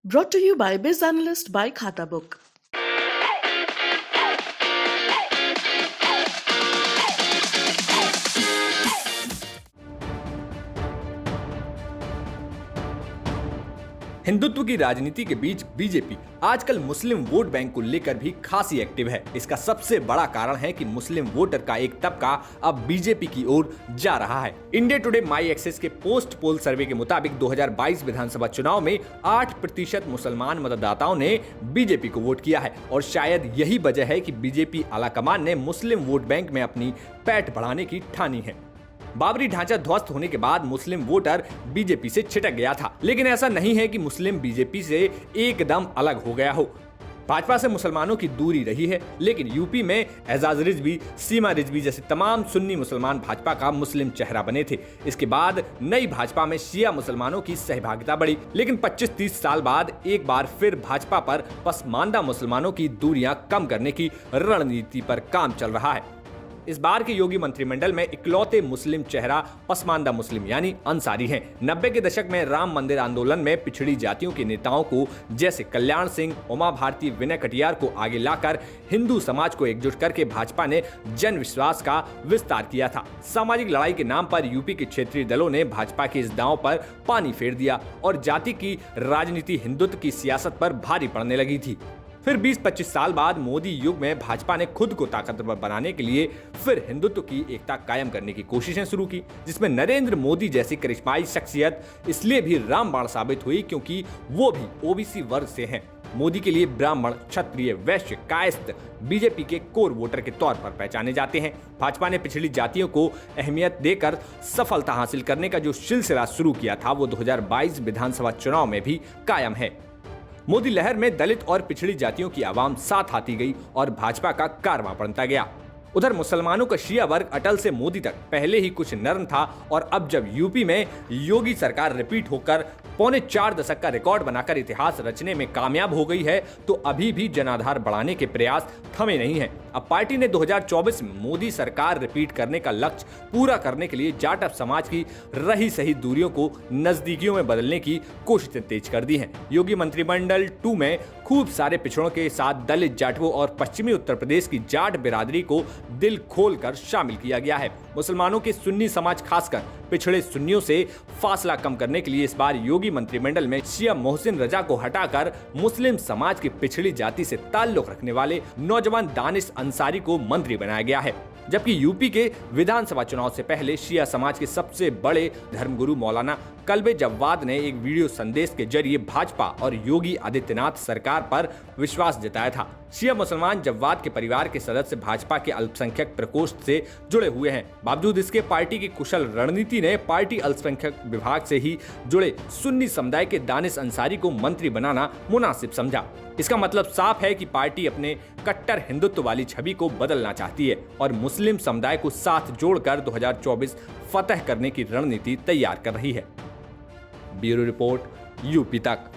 Brought to you by Biz Analyst by Khata Book. Hindutva की राजनीति के बीच बीजेपी आजकल मुस्लिम वोट बैंक को लेकर भी खासी एक्टिव है। इसका सबसे बड़ा कारण है कि मुस्लिम वोटर का एक तबका अब बीजेपी की ओर जा रहा है। इंडिया टुडे माई एक्सेस के पोस्ट पोल सर्वे के मुताबिक 2022 विधानसभा चुनाव में 8% मुसलमान मतदाताओं ने बीजेपी को वोट किया है और शायद यही वजह है कि बीजेपी आलाकमान ने मुस्लिम वोट बैंक में अपनी पैठ बढ़ाने की ठानी है। बाबरी ढांचा ध्वस्त होने के बाद मुस्लिम वोटर बीजेपी से छिटक गया था, लेकिन ऐसा नहीं है कि मुस्लिम बीजेपी से एकदम अलग हो गया हो। भाजपा से मुसलमानों की दूरी रही है, लेकिन यूपी में एजाज रिजवी, सीमा रिजवी जैसे तमाम सुन्नी मुसलमान भाजपा का मुस्लिम चेहरा बने थे। इसके बाद नई भाजपा में शिया मुसलमानों की सहभागिता बढ़ी, लेकिन 25-30 साल बाद एक बार फिर भाजपा पर पसमानदा मुसलमानों की दूरियां कम करने की रणनीति पर काम चल रहा है। इस बार के योगी मंत्रिमंडल में इकलौते मुस्लिम चेहरा पसमानदा मुस्लिम यानी अंसारी हैं। 90 के दशक में राम मंदिर आंदोलन में पिछड़ी जातियों के नेताओं को जैसे कल्याण सिंह, उमा भारती, विनय कटियार को आगे लाकर हिंदू समाज को एकजुट करके भाजपा ने जन विश्वास का विस्तार किया था। सामाजिक लड़ाई के नाम पर यूपी के क्षेत्रीय दलों ने भाजपा के इस दांव पर पानी फेर दिया और जाति की राजनीति हिंदुत्व की सियासत पर भारी पड़ने लगी थी। फिर 20-25 साल बाद मोदी युग में भाजपा ने खुद को ताकतवर बनाने के लिए फिर हिंदुत्व की एकता कायम करने की कोशिशें शुरू की, जिसमें नरेंद्र मोदी जैसी करिश्माई शख्सियत इसलिए भी रामबाण साबित हुई क्योंकि वो भी ओबीसी वर्ग से हैं। मोदी के लिए ब्राह्मण, क्षत्रिय, वैश्य, कायस्थ बीजेपी के कोर वोटर के तौर पर पहचाने जाते हैं। भाजपा ने पिछड़ी जातियों को अहमियत देकर सफलता हासिल करने का जो सिलसिला शुरू किया था वो 2022 विधानसभा चुनाव में भी कायम है। मोदी लहर में दलित और पिछड़ी जातियों की आवाम साथ आती गई और भाजपा का कारवां बनता गया। उधर मुसलमानों का शिया वर्ग अटल से मोदी तक पहले ही कुछ नरम था और अब जब यूपी में योगी सरकार रिपीट होकर 4.25 दशक का रिकॉर्ड बनाकर इतिहास रचने में कामयाब हो गई है तो अभी भी जनाधार बढ़ाने के प्रयास थमे नहीं हैं। अब पार्टी ने 2024 में मोदी सरकार रिपीट करने का लक्ष्य पूरा करने के लिए जाटव समाज की रही सही दूरियों को नजदीकियों में बदलने की कोशिशें तेज कर दी हैं। योगी मंत्रिमंडल 2 में खूब सारे पिछड़ों के साथ दलित, जाटवों और पश्चिमी उत्तर प्रदेश की जाट बिरादरी को दिल खोलकर शामिल किया गया है। मुसलमानों के सुन्नी समाज खासकर पिछड़े सुन्नियों से फासला कम करने के लिए इस बार योगी मंत्रिमंडल में शिया मोहसिन रजा को हटाकर मुस्लिम समाज की पिछड़ी जाति से ताल्लुक रखने वाले नौजवान दानिश अंसारी को मंत्री बनाया गया है। जबकि यूपी के विधानसभा चुनाव से पहले शिया समाज के सबसे बड़े धर्मगुरु मौलाना कल्बे जव्वाद ने एक वीडियो संदेश के जरिए भाजपा और योगी आदित्यनाथ सरकार पर विश्वास जताया था। शिया मुसलमान जव्वाद के परिवार के सदस्य भाजपा के अल्पसंख्यक प्रकोष्ठ से जुड़े हुए हैं। बावजूद इसके पार्टी की कुशल रणनीति ने पार्टी अल्पसंख्यक विभाग से ही जुड़े सुन्नी समुदाय के दानिश अंसारी को मंत्री बनाना मुनासिब समझा। इसका मतलब साफ है कि पार्टी अपने कट्टर हिंदुत्व वाली छवि को बदलना चाहती है और मुस्लिम समुदाय को साथ जोड़कर 2024 फतह करने की रणनीति तैयार कर रही है। ब्यूरो रिपोर्ट, यूपी तक।